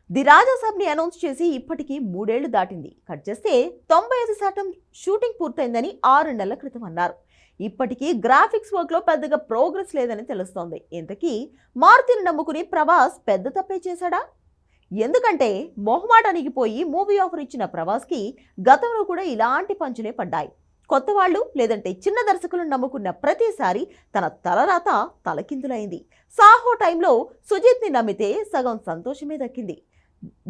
The రాజాసాబ్ని announce చేసి ఇప్పటికీ 3 ఏళ్లు దాటింది. కట్ చేస్తే 95% షూటింగ్ పూర్తయిందని 6 నెలల క్రితం అన్నారు. ఇప్పటికీ గ్రాఫిక్స్ వర్క్లో పెద్దగా ప్రోగ్రెస్ లేదని తెలుస్తోంది. ఇంతకీ మారుతిని నమ్ముకుని ప్రభాస్ పెద్ద తప్పే చేశాడా? ఎందుకంటే మొహమాటానికి పోయి మూవీ ఆఫర్ ఇచ్చిన ప్రభాస్కి గతంలో కూడా ఇలాంటి పంచులే పడ్డాయి. కొత్త వాళ్ళు లేదంటే చిన్న దర్శకులను నమ్ముకున్న ప్రతిసారి తన తలరాత తలకిందులైంది. సాహో టైంలో సుజిత్ని నమ్మితే సగం సంతోషమే దక్కింది.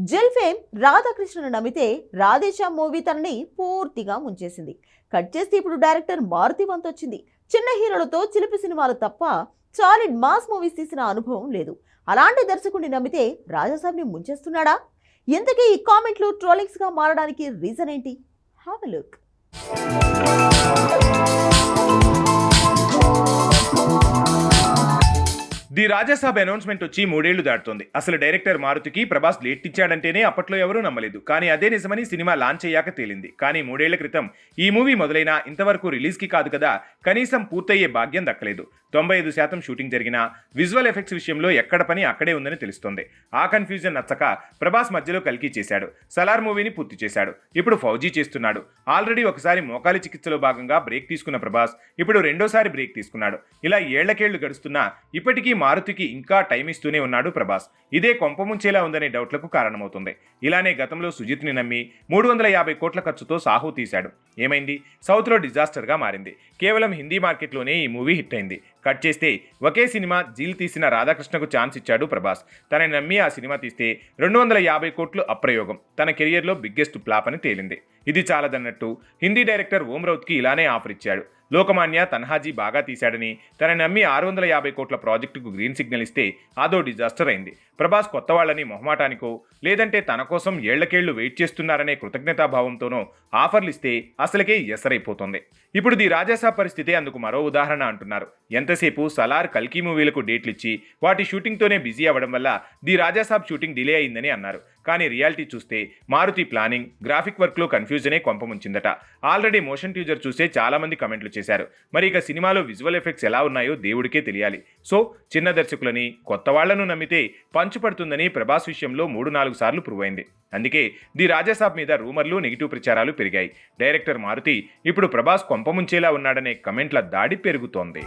జిల్ ఫేమ్ రాధాకృష్ణను నమ్మితే రాధేశ్యామ్ మూవీ తనని పూర్తిగా ముంచేసింది. కట్ చేస్తే ఇప్పుడు డైరెక్టర్ మారుతి వంతొచ్చింది. చిన్న హీరోలతో చిలిపి సినిమాలు తప్ప సాలిడ్ మాస్ మూవీస్ తీసిన అనుభవం లేదు. అలాంటి దర్శకుడిని నమ్మితే రాజాసాబ్ని ముంచేస్తున్నాడా? ఇంతకీ ఈ కామెంట్లు ట్రోలింగ్స్ గా మారడానికి రీజన్ ఏంటి? Have a look. The Rajasaab announcement వచ్చి 3 ఏళ్లు దాటుతోంది. అసలు డైరెక్టర్ మారుతికి ప్రభాస్ డేట్ ఇచ్చాడంటేనే అప్పట్లో ఎవరూ నమ్మలేదు. కానీ అదే నిజమని సినిమా లాంచ్ అయ్యాక తేలింది. కానీ 3 ఏళ్ల క్రితం ఈ మూవీ మొదలైనా ఇంతవరకు రిలీజ్కి కాదు కదా, కనీసం పూర్తయ్యే భాగ్యం దక్కలేదు. 95% షూటింగ్ జరిగినా విజువల్ ఎఫెక్ట్స్ విషయంలో ఎక్కడ పని అక్కడే ఉందని తెలుస్తోంది. ఆ కన్ఫ్యూజన్ నచ్చక ప్రభాస్ మధ్యలో కల్కి చేశాడు. సలార్ మూవీని పూర్తి చేశాడు. ఇప్పుడు ఫౌజీ చేస్తున్నాడు. ఆల్రెడీ ఒకసారి మోకాలి చికిత్సలో భాగంగా బ్రేక్ తీసుకున్న ప్రభాస్ ఇప్పుడు రెండోసారి బ్రేక్ తీసుకున్నాడు. ఇలా ఏళ్లకేళ్లు గడుస్తున్నా ఇప్పటికీ మారుతికి ఇంకా టైం ఇస్తూనే ఉన్నాడు ప్రభాస్. ఇదే కొంపముంచేలా ఉందనే డౌట్లకు కారణమవుతుంది. ఇలానే గతంలో సుజిత్ని నమ్మి 350 కోట్ల ఖర్చుతో సాహో తీశాడు. ఏమైంది? సౌత్లో డిజాస్టర్గా మారింది. కేవలం హిందీ మార్కెట్లోనే ఈ మూవీ హిట్ అయింది. కట్ చేస్తే ఒకే సినిమా జీల్ తీసిన రాధాకృష్ణకు ఛాన్స్ ఇచ్చాడు ప్రభాస్. తనని నమ్మి ఆ సినిమా తీస్తే 250 కోట్లు అప్రయోగం. తన కెరియర్లో బిగ్గెస్ట్ ఫ్లాప్ అని తేలింది. ఇది చాలదన్నట్టు హిందీ డైరెక్టర్ ఓం రౌత్కి ఇలానే ఆఫర్ ఇచ్చాడు. లోకమాన్య తన్హాజీ బాగా తీశాడని తనని నమ్మి 650 కోట్ల ప్రాజెక్టుకు గ్రీన్ సిగ్నల్ ఇస్తే అదో డిజాస్టర్ అయింది. ప్రభాస్ కొత్త వాళ్ళని మొహమాటానికో లేదంటే తన కోసం ఏళ్లకేళ్లు వెయిట్ చేస్తున్నారనే కృతజ్ఞతాభావంతోనో ఆఫర్లు ఇస్తే అసలుకే ఎసరైపోతుంది. ఇప్పుడు ది రాజాసాబ్ పరిస్థితి అందుకు మరో ఉదాహరణ అంటున్నారు. ఎంతసేపు సలార్, కల్కి మూవీలకు డేట్లు ఇచ్చి వాటి షూటింగ్తోనే బిజీ అవ్వడం వల్ల ది రాజాసాబ్ షూటింగ్ డిలే అయిందని అన్నారు. కానీ రియాలిటీ చూస్తే మారుతి ప్లానింగ్, గ్రాఫిక్ వర్క్లో కన్ఫ్యూజనే కొంపముంచిందట. ఆల్రెడీ మోషన్ టీజర్ చూసే చాలా మంది కమెంట్లు చేశారు. మరి ఇక సినిమాలో విజువల్ ఎఫెక్ట్స్ ఎలా ఉన్నాయో దేవుడికే తెలియాలి. సో చిన్న దర్శకులని, కొత్త వాళ్లను నమ్మితే పంచు పడుతుందని ప్రభాస్ విషయంలో 3-4 సార్లు ప్రూవ్ అయింది. అందుకే ది రాజాసాబ్ మీద రూమర్లు, నెగిటివ్ ప్రచారాలు పెరిగాయి. డైరెక్టర్ మారుతి ఇప్పుడు ప్రభాస్ కొంపముంచేలా ఉన్నాడనే కమెంట్ల దాడి పెరుగుతోంది.